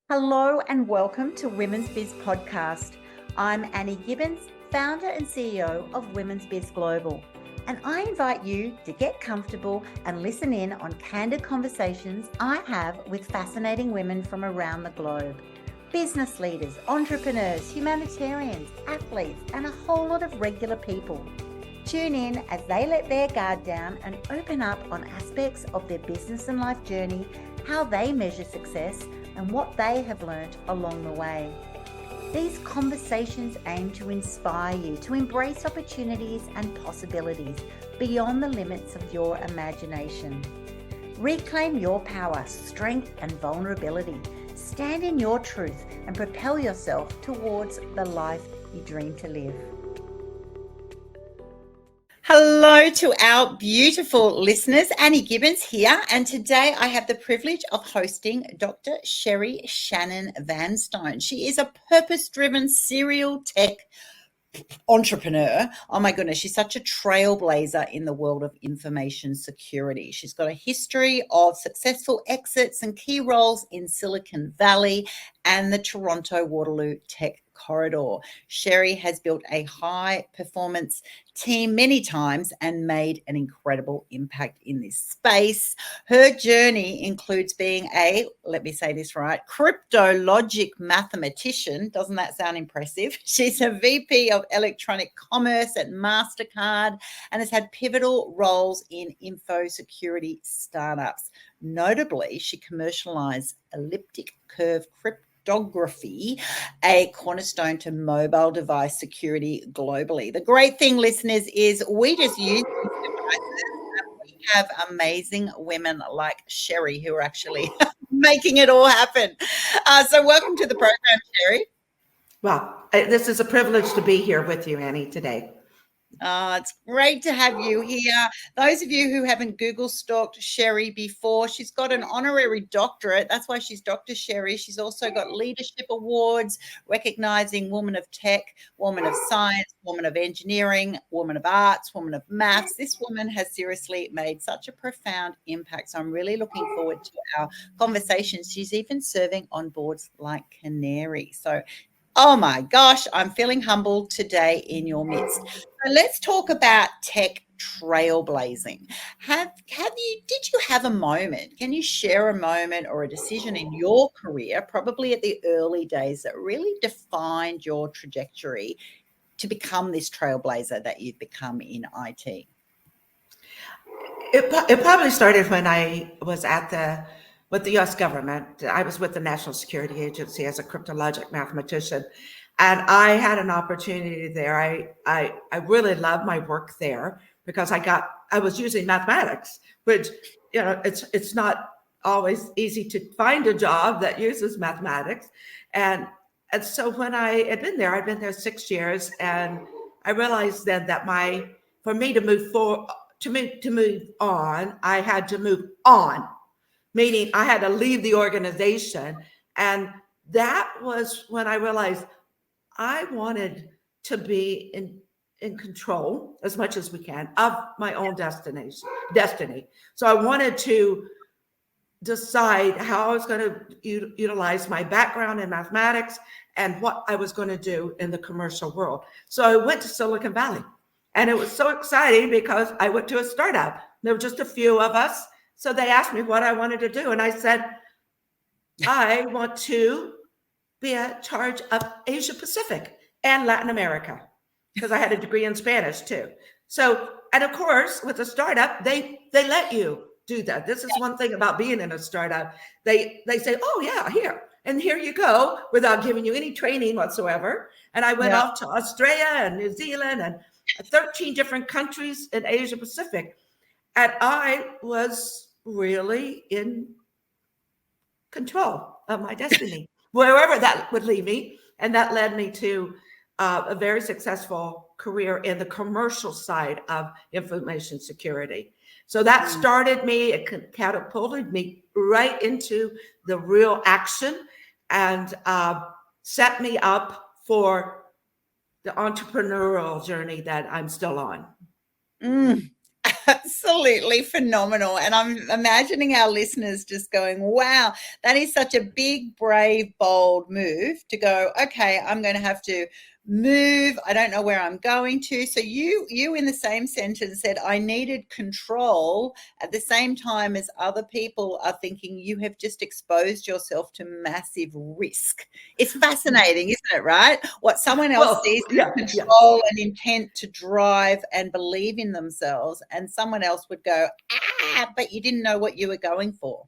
Hello and welcome to Women's Biz Podcast. I'm Annie Gibbins, founder and CEO of Women's Biz Global, and I invite you to get comfortable and listen in on candid conversations I have with fascinating women from around the globe. Business leaders, entrepreneurs, humanitarians, athletes, and a whole lot of regular people. Tune in as they let their guard down and open up on aspects of their business and life journey, how they measure success, and what they have learned along the way. These conversations aim to inspire you to embrace opportunities and possibilities beyond the limits of your imagination. Reclaim your power, strength, and vulnerability. Stand in your truth and propel yourself towards the life you dream to live. Hello to our beautiful listeners. Annie Gibbins here, and today I have the privilege of hosting Dr. Sherry Shannon-Vanstone. She is a purpose-driven serial tech entrepreneur. Oh my goodness, she's such a trailblazer in the world of information security. She's got a history of successful exits and key roles in Silicon Valley and the Toronto-Waterloo Tech corridor. Sherry has built a high-performance team many times and made an incredible impact in this space. Her journey includes being a, let me say this right, cryptologic mathematician. Doesn't that sound impressive? She's a VP of electronic commerce at MasterCard and has had pivotal roles in info security startups. Notably, she commercialized Elliptic Curve Cryptography, a cornerstone to mobile device security globally. The great thing, listeners, is we just use these devices and we have amazing women like Sherry who are actually making it all happen. So welcome to the program, Sherry. Well, this is a privilege to be here with you, Annie, today. It's great to have you here. Those of you who haven't Google stalked Sherry before, she's got an honorary doctorate. That's why she's Dr. Sherry. She's also got leadership awards recognizing woman of tech, woman of science, woman of engineering, woman of arts, woman of maths. This woman has seriously made such a profound impact. So I'm really looking forward to our conversations. She's even serving on boards like CANARIE. So oh my gosh, I'm feeling humbled today in your midst. So let's talk about tech trailblazing. Did you have a moment? Can you share a moment or a decision in your career, probably at the early days, that really defined your trajectory to become this trailblazer that you've become in IT? It probably started when I was with the U.S. government. I was with the National Security Agency as a cryptologic mathematician, and I had an opportunity there. I really loved my work there because I was using mathematics, which it's not always easy to find a job that uses mathematics, and so when I had been there, I'd been there 6 years, and I realized then that for me to move forward. To move on, I had to move on, meaning I had to leave the organization. And that was when I realized I wanted to be in control as much as we can of my own destiny. So I wanted to decide how I was going to utilize my background in mathematics and what I was going to do in the commercial world. So I went to Silicon Valley. And it was so exciting because I went to a startup. There were just a few of us. So they asked me what I wanted to do. And I said, I want to be in charge of Asia Pacific and Latin America, because I had a degree in Spanish too. So, and of course, with a startup, they let you do that. This is one thing about being in a startup. They say, oh yeah, here you go, without giving you any training whatsoever. And I went off to Australia and New Zealand and 13 different countries in Asia Pacific. And I was really in control of my destiny, wherever that would lead me. And that led me to a very successful career in the commercial side of information security. So that started me, it catapulted me right into the real action and set me up for the entrepreneurial journey that I'm still on. Absolutely phenomenal. And I'm imagining our listeners just going, wow, that is such a big, brave, bold move to go, okay, I'm going to have to move. I don't know where I'm going to. So you in the same sentence said I needed control at the same time as other people are thinking you have just exposed yourself to massive risk. It's fascinating, isn't it, right? What someone else sees as control and intent to drive and believe in themselves, and someone else would go, but you didn't know what you were going for.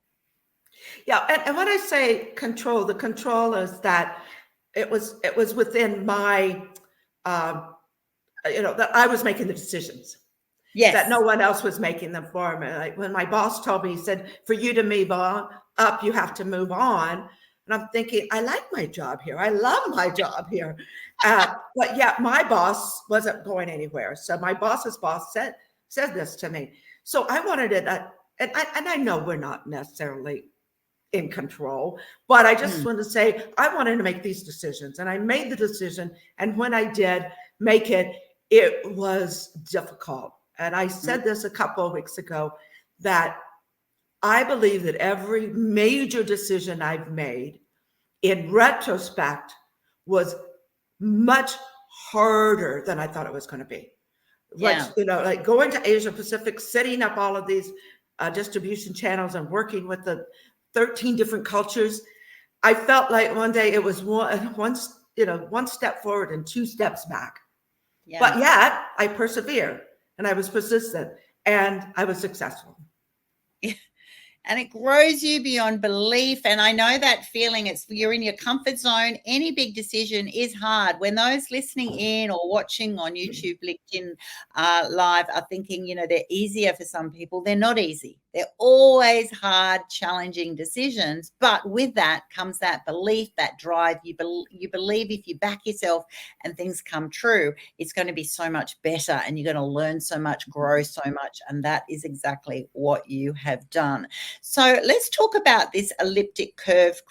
Yeah, and when I say control, the control is that it was within my, that I was making the decisions. Yes. That no one else was making them for me. Like when my boss told me, he said, for you to move on up, you have to move on. And I'm thinking, I like my job here. I love my job here. But yeah, my boss wasn't going anywhere. So my boss's boss said this to me. So I wanted it. And I know we're not necessarily in control, but I just want to say, I wanted to make these decisions, and I made the decision. And when I did make it, it was difficult. And I said this a couple of weeks ago, that I believe that every major decision I've made in retrospect was much harder than I thought it was going to be. Yeah. Like going to Asia Pacific, setting up all of these distribution channels and working with the 13 different cultures. I felt like one day it was one step forward and 2 steps back. Yeah. But yet I persevered, and I was persistent, and I was successful. And it grows you beyond belief. And I know that feeling. You're in your comfort zone. Any big decision is hard. When those listening in or watching on YouTube, LinkedIn Live are thinking, they're easier for some people, they're not easy. They're always hard, challenging decisions. But with that comes that belief, that drive. You believe if you back yourself and things come true, it's going to be so much better, and you're going to learn so much, grow so much. And that is exactly what you have done. So let's talk about this elliptic curve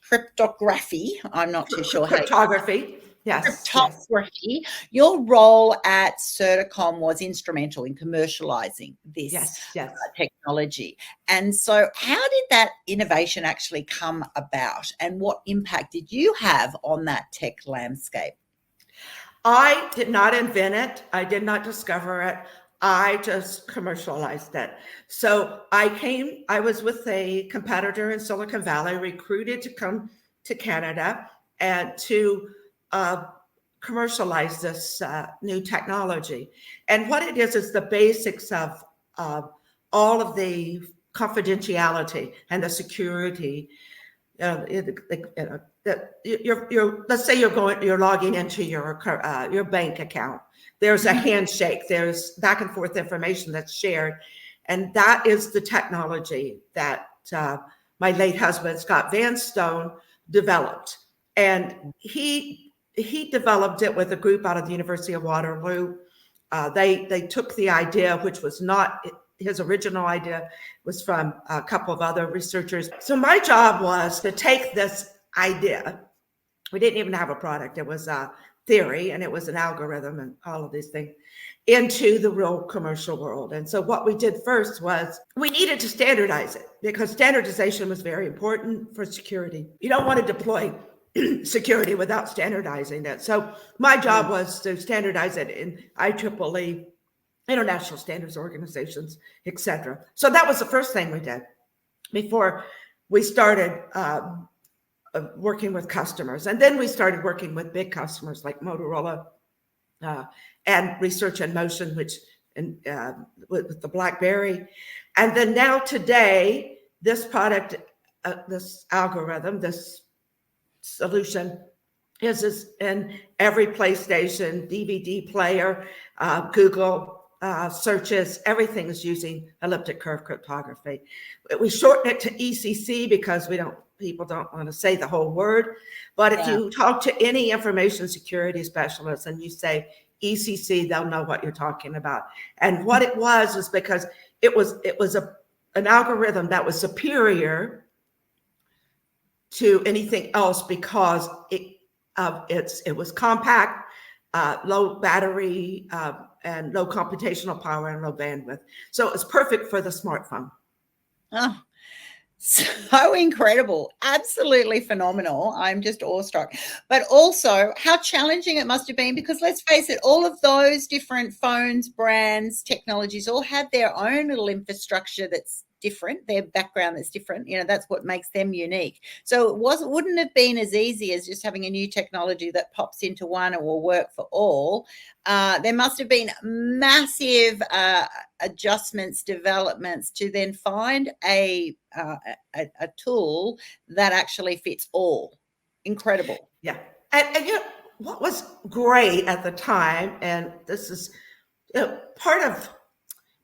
cryptography. I'm not too sure. Cryptography. Yes. Cryptography. Yes. Your role at Certicom was instrumental in commercializing this technology. And so how did that innovation actually come about, and what impact did you have on that tech landscape? I did not invent it. I did not discover it. I just commercialized it. So I was with a competitor in Silicon Valley, recruited to come to Canada and to commercialize this new technology. And what it is the basics of all of the confidentiality and the security. Let's say you're logging into your bank account. There's a handshake. There's back and forth information that's shared, and that is the technology that my late husband Scott Vanstone developed. And he developed it with a group out of the University of Waterloo. They took the idea, which was not his original idea, was from a couple of other researchers. So my job was to take this idea. We didn't even have a product. It was a theory, and it was an algorithm and all of these things, into the real commercial world. And so what we did first was we needed to standardize it, because standardization was very important for security. You don't want to deploy security without standardizing it. So my job was to standardize it in IEEE, international standards organizations, etc. So that was the first thing we did before we started working with customers. And then we started working with big customers like Motorola and Research in Motion, which with the BlackBerry. And then now today, this product, this algorithm, this solution is in every PlayStation, DVD player, Google searches. Everything is using elliptic curve cryptography. We shorten it to ECC because people don't want to say the whole word. But if you talk to any information security specialist and you say ECC, they'll know what you're talking about. And what it was because it was an algorithm that was superior to anything else, because it was compact, low battery and low computational power and low bandwidth. So it's perfect for the smartphone. Oh, so incredible. Absolutely phenomenal. I'm just awestruck. But also how challenging it must have been, because let's face it, all of those different phones, brands, technologies all had their own little infrastructure that's different, their background that's different. That's what makes them unique. So wouldn't have been as easy as just having a new technology that pops into one and will work for all. There must have been massive adjustments, developments to then find a tool that actually fits all. Incredible. Yeah. And what was great at the time, and this is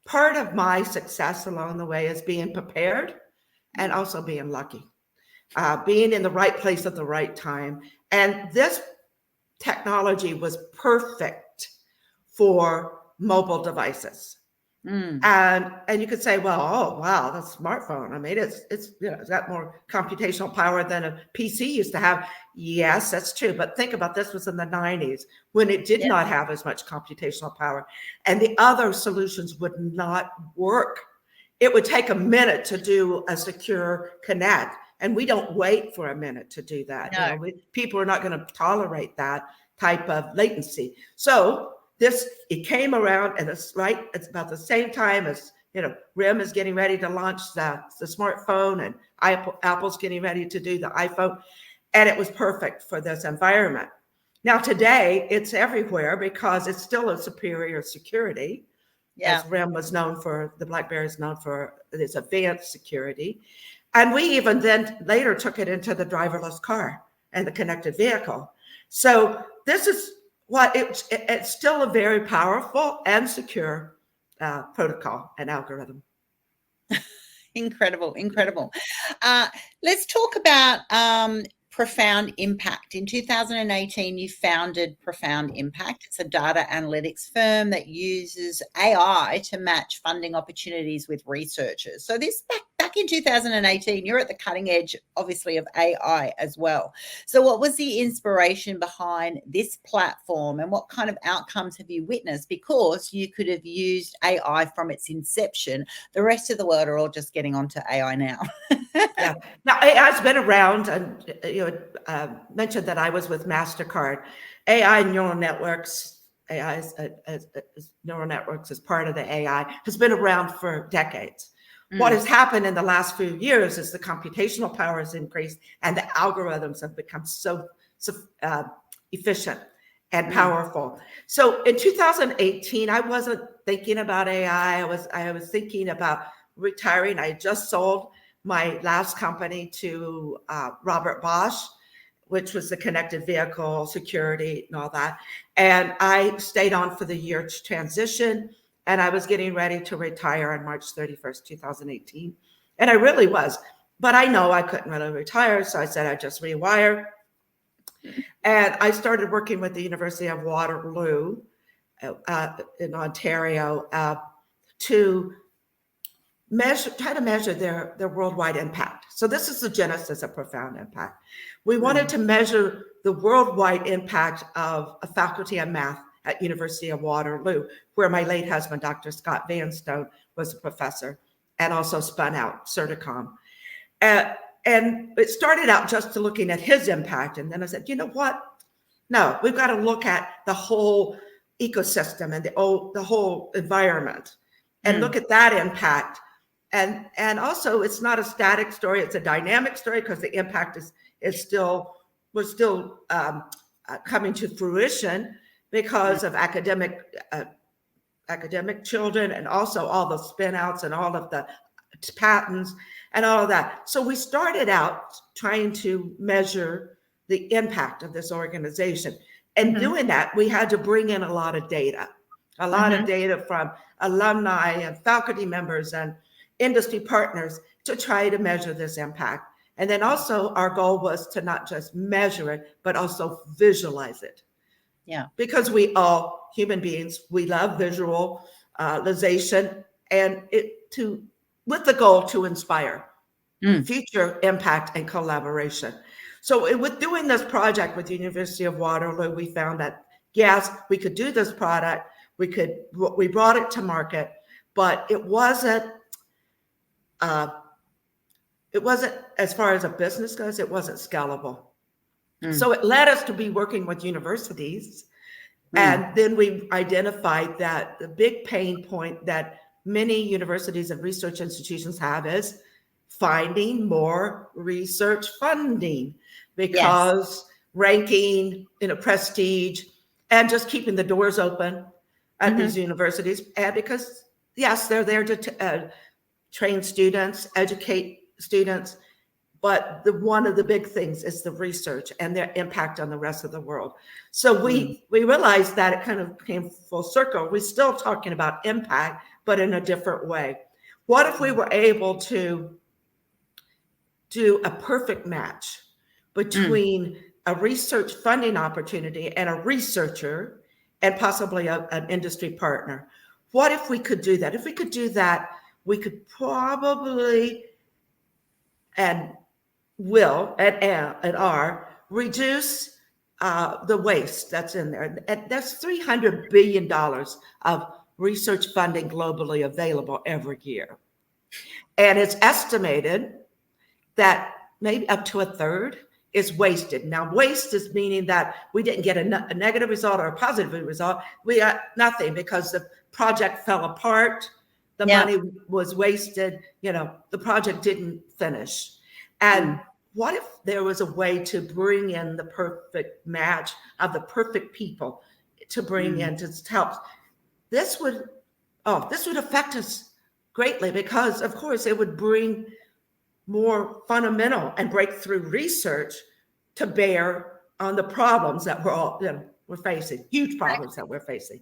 part of my success along the way, is being prepared and also being lucky, being in the right place at the right time. And this technology was perfect for mobile devices. And you could say, well, oh wow, that's a smartphone. I mean, it's got more computational power than a PC used to have. Yes, that's true. But think about this was in the 90s when it did not have as much computational power, and the other solutions would not work. It would take a minute to do a secure connect, and we don't wait for a minute to do that. No. People are not going to tolerate that type of latency. So it came around, and it's about the same time as RIM is getting ready to launch the smartphone, and Apple's getting ready to do the iPhone, and it was perfect for this environment. Now today it's everywhere because it's still a superior security, as RIM was known for. The BlackBerry is known for its advanced security, and we even then later took it into the driverless car and the connected vehicle. So this is what it's still a very powerful and secure protocol and algorithm. Incredible. Let's talk about Profound Impact. In 2018, you founded Profound Impact. It's a data analytics firm that uses AI to match funding opportunities with researchers. So this back in 2018, you're at the cutting edge, obviously, of AI as well. So what was the inspiration behind this platform, and what kind of outcomes have you witnessed? Because you could have used AI from its inception. The rest of the world are all just getting onto AI now. Yeah. Now AI's been around, and mentioned that I was with MasterCard. AI neural networks, neural networks as part of the AI has been around for decades. What has happened in the last few years is the computational power has increased, and the algorithms have become so efficient and powerful. So in 2018, I wasn't thinking about AI. I was thinking about retiring. I just sold my last company to Robert Bosch, which was the connected vehicle security and all that. And I stayed on for the year to transition, and I was getting ready to retire on March 31st, 2018. And I really was, but I know I couldn't really retire. So I said, I just rewire. And I started working with the University of Waterloo in Ontario to try to measure their worldwide impact. So this is the genesis of Profound Impact. We wanted to measure the worldwide impact of a faculty of math at University of Waterloo, where my late husband, Dr. Scott Vanstone, was a professor and also spun out Certicom. And it started out just to looking at his impact. And then I said, you know what? No, we've got to look at the whole ecosystem and the whole environment and look at that impact. And also, it's not a static story; it's a dynamic story, because the impact was still coming to fruition because of academic children, and also all the spin outs and all of the patents and all of that. So we started out trying to measure the impact of this organization, and doing that, we had to bring in a lot of data from alumni and faculty members and industry partners to try to measure this impact. And then also our goal was to not just measure it, but also visualize it. Yeah. Because we all, human beings, we love visualization, and with the goal to inspire future impact and collaboration. So with doing this project with the University of Waterloo, we found that, yes, we could do this product, we brought it to market, but it wasn't, as far as a business goes, it wasn't scalable. So it led us to be working with universities. And then we identified that the big pain point that many universities and research institutions have is finding more research funding, because ranking, prestige, and just keeping the doors open at these universities. And because, yes, they're there to train students, educate students, but one of the big things is the research and their impact on the rest of the world. So we realized that it kind of came full circle. We're still talking about impact, but in a different way. What if we were able to do a perfect match between a research funding opportunity and a researcher and possibly an industry partner? What if we could do that? If we could do that, we could probably and are reduce the waste that's in there. And that's $300 billion of research funding globally available every year. And it's estimated that maybe up to a third is wasted. Now, waste is meaning that we didn't get a negative result or a positive result. We got nothing because the project fell apart. The money was wasted. The project didn't finish. And what if there was a way to bring in the perfect match of the perfect people to bring in to help? This would affect us greatly, because of course it would bring more fundamental and breakthrough research to bear on the problems that we're facing, huge problems that we're facing.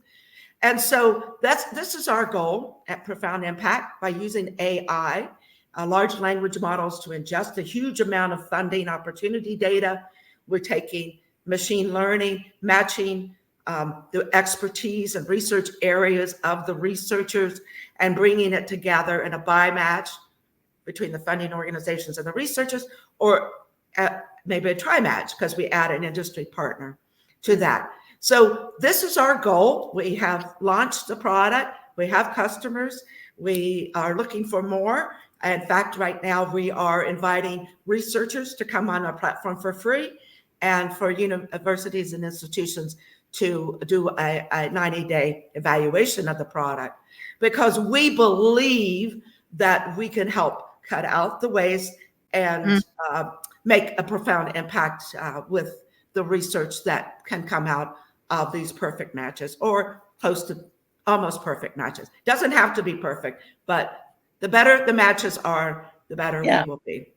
And so this is our goal at Profound Impact, by using AI, large language models, to ingest a huge amount of funding opportunity data. We're taking machine learning, matching the expertise and research areas of the researchers, and bringing it together in a bi-match between the funding organizations and the researchers, or maybe a tri-match, because we add an industry partner to that. So this is our goal. We have launched the product. We have customers. We are looking for more. In fact, right now we are inviting researchers to come on our platform for free, and for universities and institutions to do a 90-day evaluation of the product, because we believe that we can help cut out the waste and make a profound impact with the research that can come out of these perfect matches, or close to almost perfect matches. Doesn't have to be perfect, but the better the matches are, the better we will be.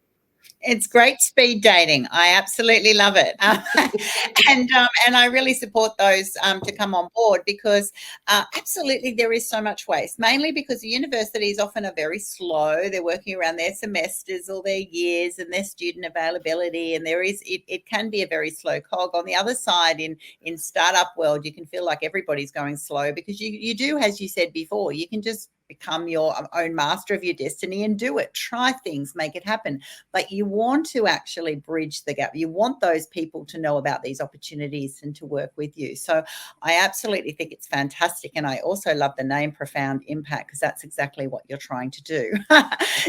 It's great speed dating. I absolutely love it. And I really support those to come on board, because absolutely there is so much waste, mainly because the universities often are very slow. They're working around their semesters or their years and their student availability. And it can be a very slow cog. On the other side, in startup world, you can feel like everybody's going slow, because you do, as you said before, you can just become your own master of your destiny and do it. Try things, make it happen. But you want to actually bridge the gap. You want those people to know about these opportunities and to work with you. So I absolutely think it's fantastic. And I also love the name Profound Impact, because that's exactly what you're trying to do,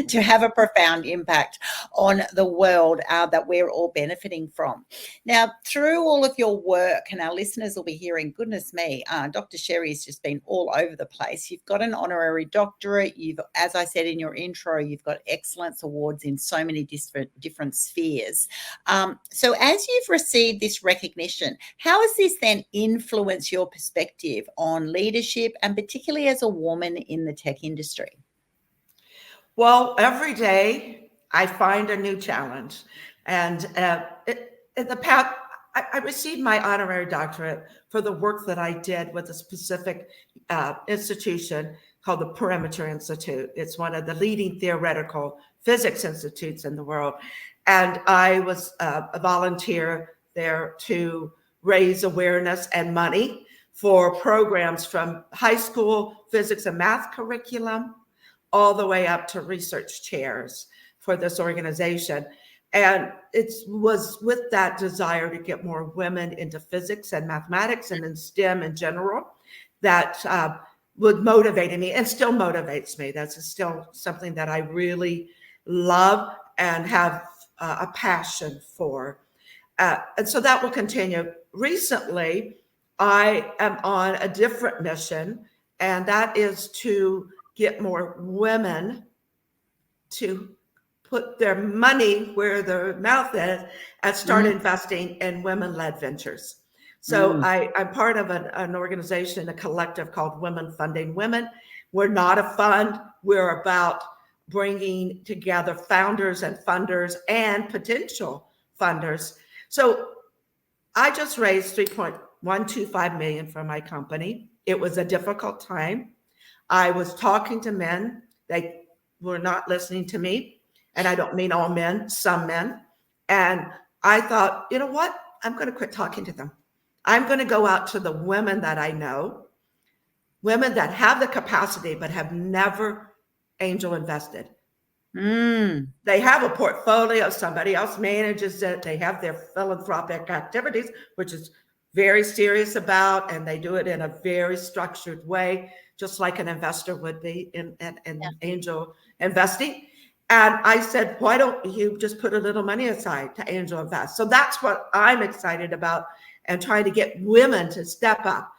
to have a profound impact on the world that we're all benefiting from. Now, through all of your work, and our listeners will be hearing, goodness me, Dr. Sherry has just been all over the place. You've got an honorary doctorate. You've, as I said in your intro, you've got excellence awards in so many different spheres. So as you've received this recognition, how has this then influenced your perspective on leadership, and particularly as a woman in the tech industry? Well, every day I find a new challenge. And in the past, I received my honorary doctorate for the work that I did with a specific institution called the Perimeter Institute. It's one of the leading theoretical physics institutes in the world. And I was a volunteer there to raise awareness and money for programs from high school physics and math curriculum all the way up to research chairs for this organization. And it was with that desire to get more women into physics and mathematics and in STEM in general, that would motivate me and still motivates me. That's still something that I really love and have a passion for. And so that will continue. Recently, I am on a different mission, and that is to get more women to put their money where their mouth is and start investing in women-led ventures. So I'm part of an organization, a collective called Women Funding Women. We're not a fund. We're about bringing together founders and funders and potential funders. So I just raised $3.125 million for my company. It was a difficult time. I was talking to men. They were not listening to me. And I don't mean all men, some men. And I thought, you know what? I'm going to quit talking to them. I'm going to go out to the women that I know, women that have the capacity but have never angel invested. They have a portfolio, somebody else manages it. They have their philanthropic activities, which is very serious about, and they do it in a very structured way, just like an investor would be in angel investing. And I said, why don't you just put a little money aside to angel invest? So that's what I'm excited about and trying to get women to step up.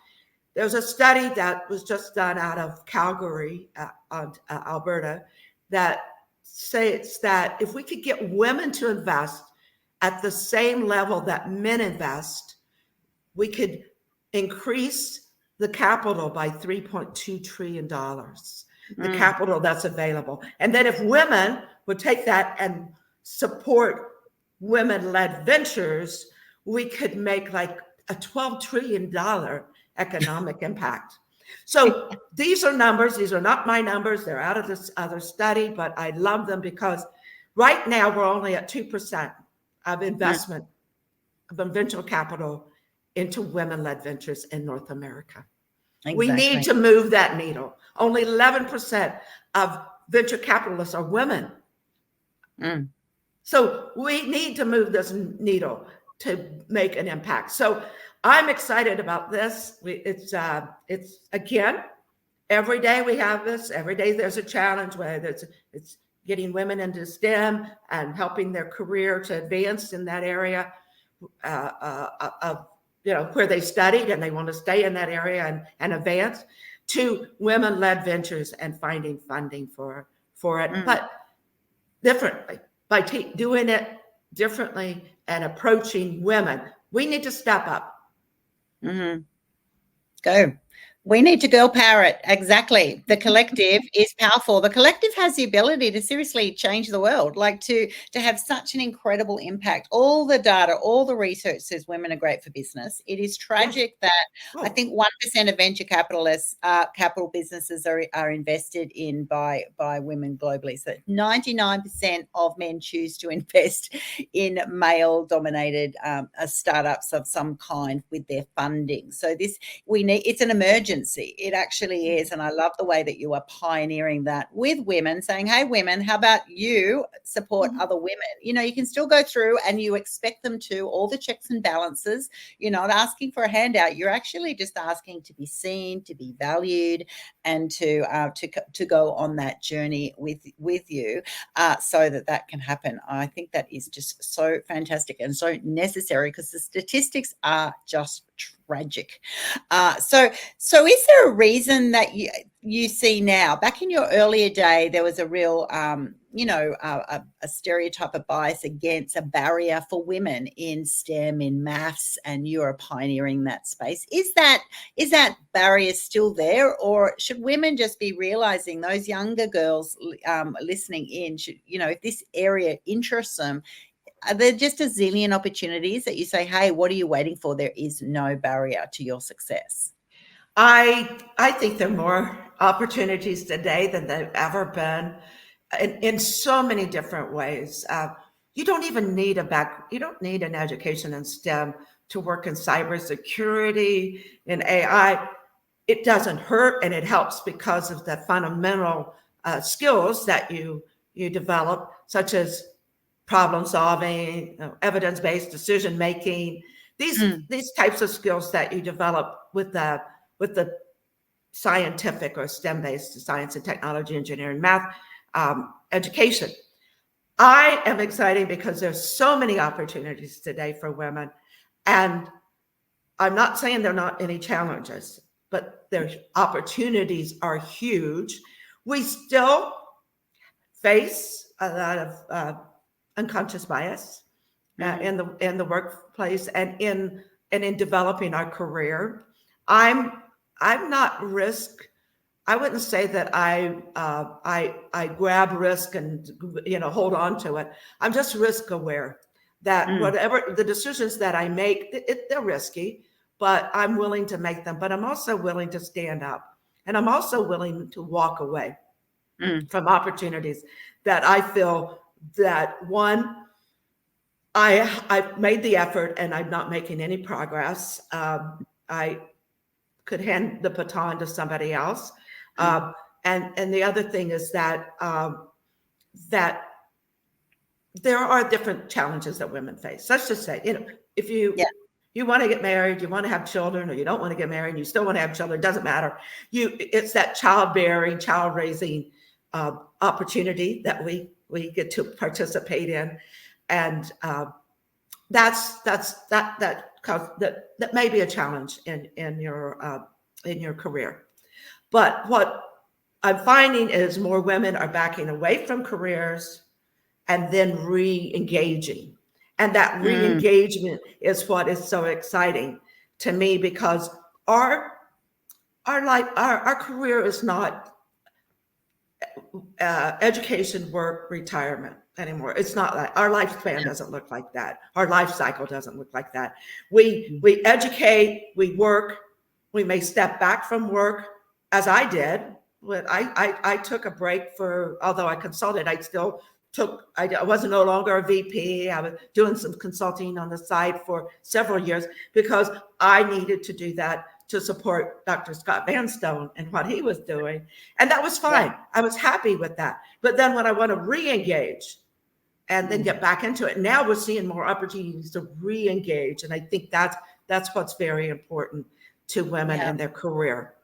There's a study that was just done out of Calgary, Alberta, that says that if we could get women to invest at the same level that men invest, we could increase the capital by $3.2 trillion, the capital that's available. And then if women would take that and support women-led ventures, we could make like a $12 trillion economic impact. So these are numbers. These are not my numbers. They're out of this other study, but I love them because right now we're only at 2% of investment of venture capital into women-led ventures in North America. Exactly. We need to move that needle. Only 11% of venture capitalists are women. So we need to move this needle to make an impact. So I'm excited about this. It's again, every day we have this. Every day there's a challenge, whether it's getting women into STEM and helping their career to advance in that area of where they studied and they want to stay in that area and advance, to women-led ventures and finding funding for it, but differently, by doing it differently and approaching women. We need to step up. Go. We need to girl power it. Exactly. The collective is powerful. The collective has the ability to seriously change the world, like to have such an incredible impact. All the data, all the research says women are great for business. It is tragic that I think 1% of venture capitalists, capital businesses are invested in by women globally. So 99% of men choose to invest in male-dominated startups of some kind with their funding. So it's an emergency. It actually is. And I love the way that you are pioneering that with women, saying, hey, women, how about you support other women? You can still go through and you expect them to, all the checks and balances. You're not asking for a handout. You're actually just asking to be seen, to be valued, and to go on that journey with you so that can happen. I think that is just so fantastic and so necessary, because the statistics are just tragic. So is there a reason that you see now? Back in your earlier day, there was a real, a stereotype of bias against a barrier for women in STEM, in maths, and you are pioneering that space. Is that barrier still there, or should women just be realizing, those younger girls listening in, if this area interests them, are there just a zillion opportunities that you say, hey, what are you waiting for? There is no barrier to your success. I think there are more opportunities today than there've ever been in so many different ways. You don't even need you don't need an education in STEM to work in cybersecurity, in AI. It doesn't hurt, and it helps because of the fundamental skills that you develop, such as problem solving, evidence-based decision making. These types of skills that you develop with the scientific or STEM-based science and technology, engineering, math, education. I am excited because there's so many opportunities today for women. And I'm not saying there are not any challenges, but their opportunities are huge. We still face a lot of unconscious bias in the workplace and in developing our career. I'm not risk. I wouldn't say that I grab risk and hold on to it. I'm just risk aware that whatever the decisions that I make, they're risky, but I'm willing to make them. But I'm also willing to stand up, and I'm also willing to walk away from opportunities that I feel that one, I've made the effort and I'm not making any progress. I could hand the baton to somebody else. And the other thing is that that there are different challenges that women face. Let's just say, if you want to get married, you want to have children, or you don't want to get married, and you still want to have children, it doesn't matter. It's that childbearing, child raising opportunity that we get to participate in, and that may be a challenge in your career. But what I'm finding is more women are backing away from careers and then re-engaging. And that re-engagement is what is so exciting to me, because our career is not education, work, retirement anymore. It's not like our lifespan doesn't look like that. Our life cycle doesn't look like that. We educate, we work, we may step back from work, as I did. When I took a break although I consulted, I wasn't no longer a VP. I was doing some consulting on the side for several years because I needed to do that to support Dr. Scott Vanstone and what he was doing. And that was fine. Yeah. I was happy with that. But then when I want to re-engage and then get back into it, now we're seeing more opportunities to re-engage. And I think that's what's very important to women in their career.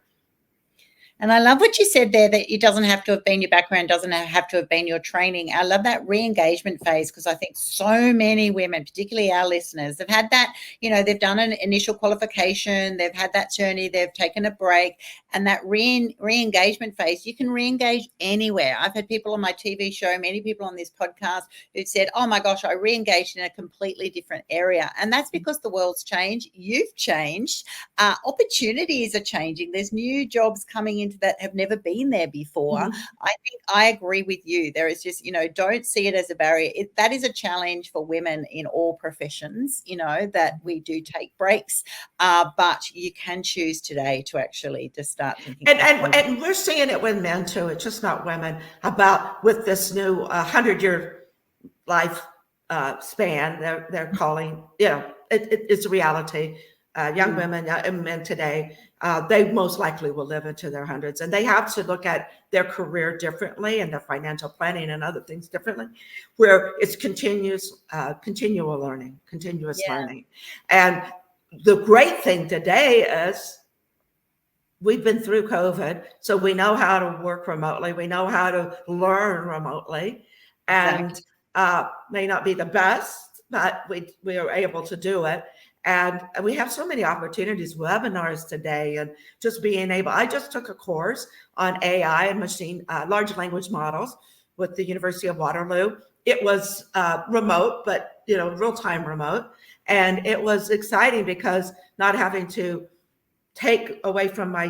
And I love what you said there, that it doesn't have to have been your background, doesn't have to have been your training. I love that re-engagement phase, because I think so many women, particularly our listeners, have had that, they've done an initial qualification, they've had that journey, they've taken a break, and that re-engagement phase, you can re-engage anywhere. I've had people on my TV show, many people on this podcast who've said, oh my gosh, I re-engaged in a completely different area. And that's because the world's changed. You've changed. Opportunities are changing. There's new jobs coming into that have never been there before. I think I agree with you. There is just, don't see it as a barrier. That is a challenge for women in all professions, that we do take breaks, but you can choose today to actually just start thinking. And we're seeing it with men too. It's just not women. With this new 100-year life span, they're calling, it's a reality. Young women and men today, they most likely will live into their hundreds, and they have to look at their career differently and their financial planning and other things differently, where it's continuous learning. And the great thing today is we've been through COVID, so we know how to work remotely. We know how to learn remotely, and may not be the best, but we are able to do it. And we have so many opportunities, webinars today, and just being able. I just took a course on AI and large language models with the University of Waterloo. It was remote, but real-time remote, and it was exciting because not having to take away from my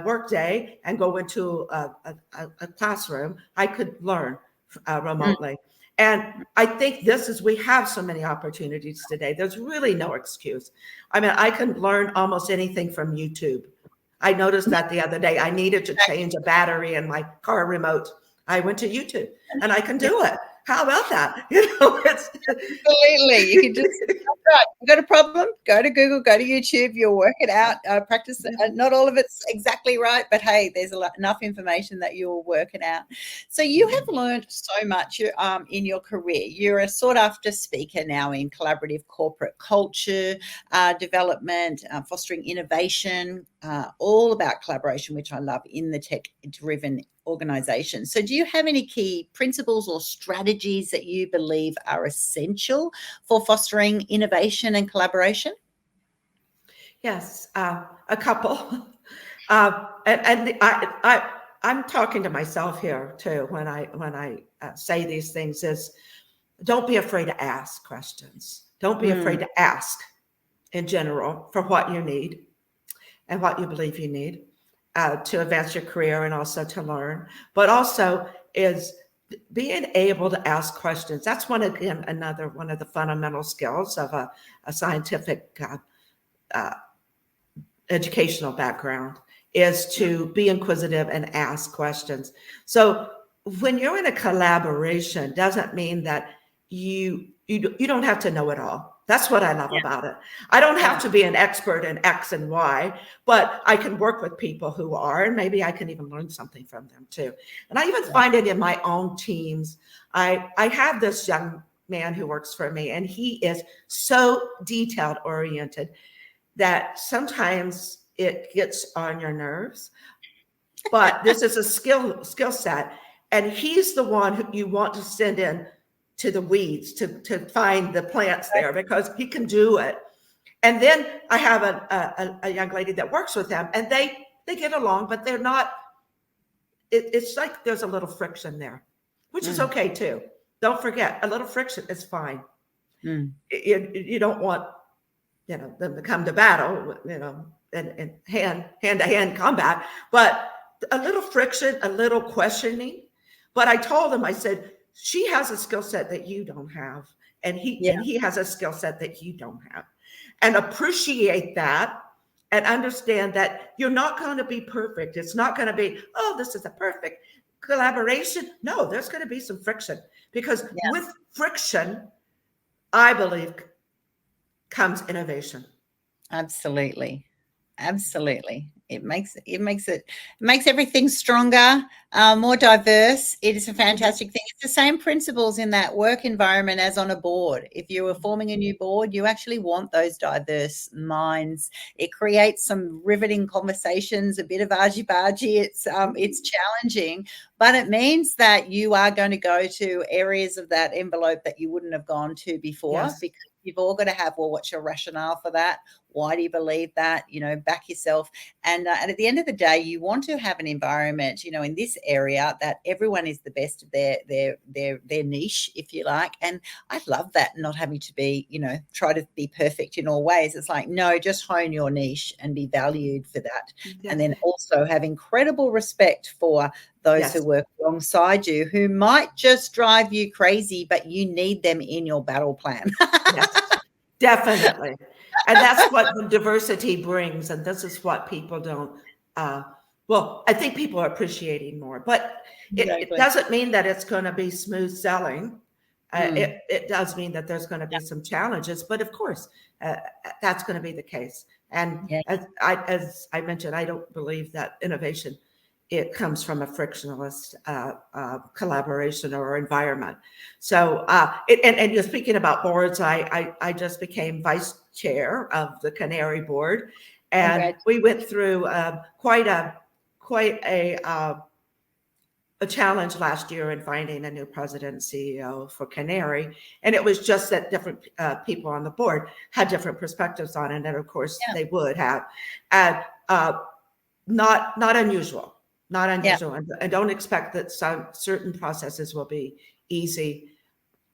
work day, and go into a classroom, I could learn remotely. And I think we have so many opportunities today. There's really no excuse. I mean, I can learn almost anything from YouTube. I noticed that the other day. I needed to change a battery in my car remote. I went to YouTube, and I can do it. how about that? It's absolutely. You can just right. You got a problem? Go to Google, go to YouTube. You'll work it out. Practice. Not all of it's exactly right, but hey, there's enough information that you'll work it out. So you have learned so much in your career. You're a sought after speaker now in collaborative corporate culture development, fostering innovation, all about collaboration, which I love in the tech-driven organization. So do you have any key principles or strategies that you believe are essential for fostering innovation and collaboration? Yes, a couple. I'm talking to myself here too when I say these things. Is don't be afraid to ask questions. Don't be afraid to ask in general for what you need and what you believe you need to advance your career and also to learn. But also is being able to ask questions. That's another one of the fundamental skills of a scientific educational background, is to be inquisitive and ask questions. So when you're in a collaboration, doesn't mean that you don't have to know it all. That's what I love about it. I don't have to be an expert in X and Y, but I can work with people who are, and maybe I can even learn something from them too. And I even find it in my own teams. I have this young man who works for me, and he is so detailed oriented that sometimes it gets on your nerves, but this is a skill set. And he's the one who you want to send in to the weeds to find the plants there, because he can do it. And then I have a young lady that works with him, and they get along, but they're not, it's like there's a little friction there, which is okay too. Don't forget, a little friction is fine. You don't want, them to come to battle, and hand-to-hand combat, but a little friction, a little questioning. But I told him, I said, she has a skill set that you don't have, and he has a skill set that you don't have, and appreciate that and understand that you're not going to be perfect. It's not going to be, oh, this is a perfect collaboration. No, there's going to be some friction, because with friction, I believe, comes innovation. Absolutely. It makes everything stronger, more diverse. It is a fantastic thing. It's the same principles in that work environment as on a board. If you are forming a new board, you actually want those diverse minds. It creates some riveting conversations, a bit of argy-bargy. It's challenging, but it means that you are going to go to areas of that envelope that you wouldn't have gone to before, because you've all got to have, well, what's your rationale for that? Why do you believe that? Back yourself. And at the end of the day, you want to have an environment, in this area, that everyone is the best of their niche, if you like. And I love that, not having to be, try to be perfect in all ways. It's like, no, just hone your niche and be valued for that. And then also have incredible respect for those who work alongside you, who might just drive you crazy, but you need them in your battle plan. Definitely. And that's what the diversity brings. And this is what people don't, I think people are appreciating more, but it doesn't mean that it's going to be smooth sailing. It does mean that there's going to be some challenges, but of course, that's going to be the case. And as I mentioned, I don't believe that innovation, it comes from a frictionless collaboration or environment. So, and you're speaking about boards. I just became vice chair of the CANARIE board, and we went through quite a challenge last year in finding a new president and CEO for CANARIE. And it was just that different people on the board had different perspectives on it, and of course they would have, and not unusual. Not unusual, and don't expect that some certain processes will be easy.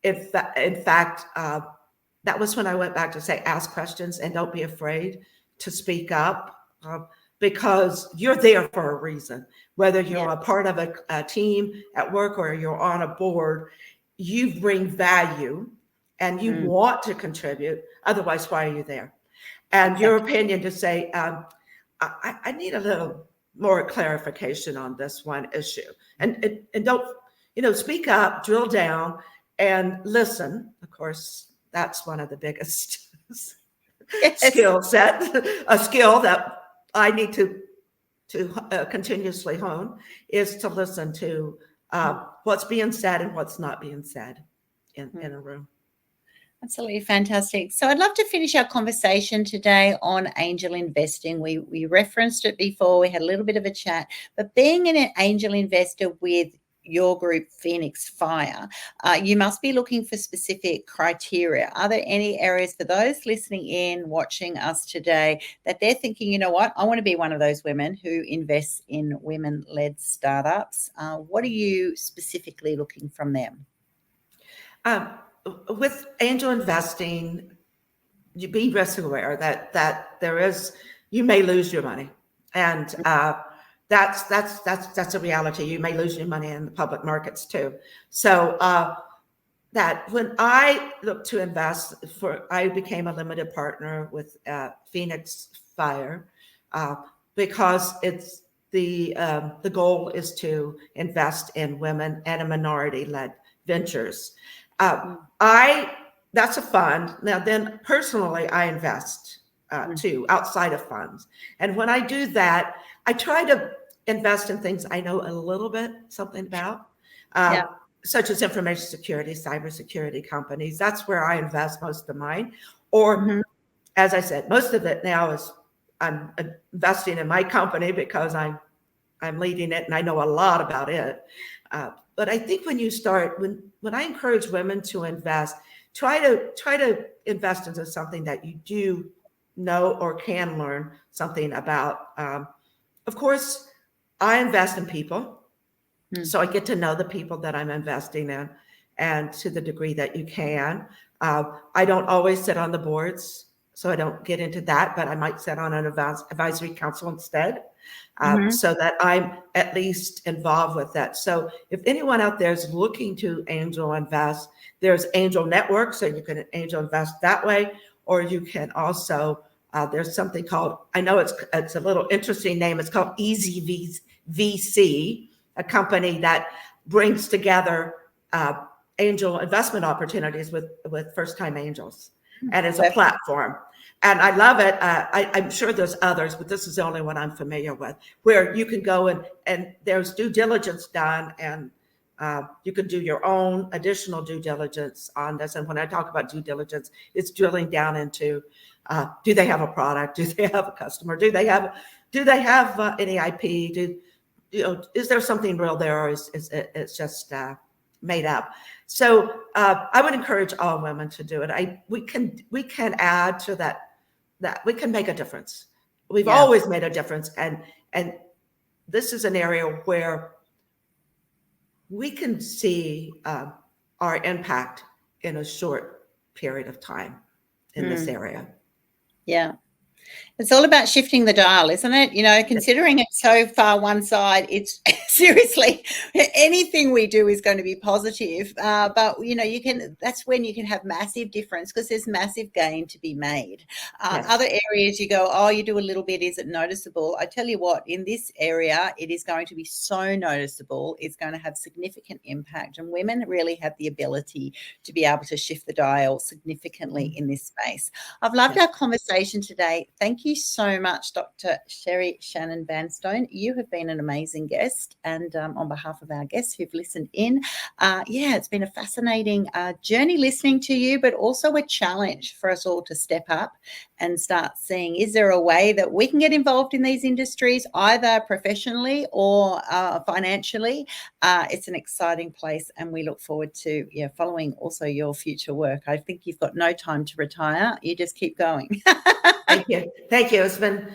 In fact, that was when I went back to say, ask questions and don't be afraid to speak up, because you're there for a reason. Whether you're a part of a team at work or you're on a board, you bring value and you want to contribute. Otherwise, why are you there? And your opinion to say, I need a little more clarification on this one issue, and don't, speak up, drill down, and listen. Of course, that's one of the biggest Yes. skill set, a skill that I need to continuously hone, is to listen to what's being said and what's not being said in a room. Absolutely fantastic. So I'd love to finish our conversation today on angel investing. We referenced it before. We had a little bit of a chat, but being an angel investor with your group, Phoenix Fire, you must be looking for specific criteria. Are there any areas for those listening in, watching us today, that they're thinking, you know what, I want to be one of those women who invests in women-led startups? What are you specifically looking from them? With angel investing, you be risk aware that there is, you may lose your money, and that's a reality. You may lose your money in the public markets too. So that when I looked to invest, I became a limited partner with Phoenix Fire because it's the goal is to invest in women and minority-led ventures. That's a fund. Now, then personally, I invest too outside of funds. And when I do that, I try to invest in things I know a little bit something about, such as information security, cybersecurity companies. That's where I invest most of mine. Or, as I said, most of it now is I'm investing in my company because I'm leading it and I know a lot about it. But I think when you start, when I encourage women to invest, try to invest into something that you do know or can learn something about. Of course, I invest in people, so I get to know the people that I'm investing in, and to the degree that you can. I don't always sit on the boards, so I don't get into that, but I might sit on an advisory council instead. So that I'm at least involved with that. So if anyone out there is looking to angel invest, there's angel network, so you can angel invest that way, or you can also, there's something called, I know it's a little interesting name, it's called Easy VC, a company that brings together angel investment opportunities with first-time angels, and it's a platform. And I love it. I'm sure there's others, but this is the only one I'm familiar with, where you can go and there's due diligence done, and you can do your own additional due diligence on this. And when I talk about due diligence, it's drilling down into, do they have a product? Do they have a customer? Do they have any IP? Is there something real there, or is it's just made up? So I would encourage all women to do it. We can add to that we can make a difference. We've always made a difference, and this is an area where we can see our impact in a short period of time in this area. Yeah. It's all about shifting the dial, isn't it? Considering it's so far one side, it's seriously anything we do is going to be positive. But that's when you can have massive difference, because there's massive gain to be made. Other areas you go, oh, you do a little bit, is it noticeable? I tell you what, in this area, it is going to be so noticeable. It's going to have significant impact, and women really have the ability to be able to shift the dial significantly in this space. I've loved our conversation today. Thank you so much, Dr. Sherry Shannon-Vanstone. You have been an amazing guest, and on behalf of our guests who've listened in, it's been a fascinating journey listening to you, but also a challenge for us all to step up and start seeing, is there a way that we can get involved in these industries, either professionally or financially? It's an exciting place, and we look forward to following also your future work. I think you've got no time to retire. You just keep going. Thank you. Thank you. It's been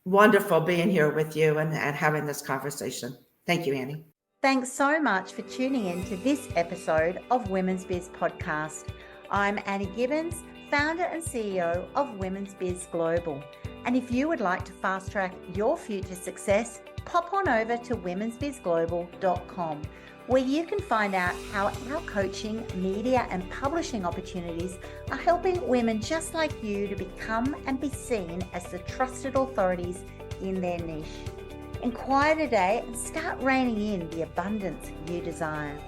wonderful being here with you and having this conversation. Thank you, Annie. Thanks so much for tuning in to this episode of Women's Biz Podcast. I'm Annie Gibbins, founder and CEO of Women's Biz Global. And if you would like to fast track your future success, pop on over to womensbizglobal.com, where you can find out how our coaching, media and publishing opportunities are helping women just like you to become and be seen as the trusted authorities in their niche. Inquire today and start reining in the abundance you desire.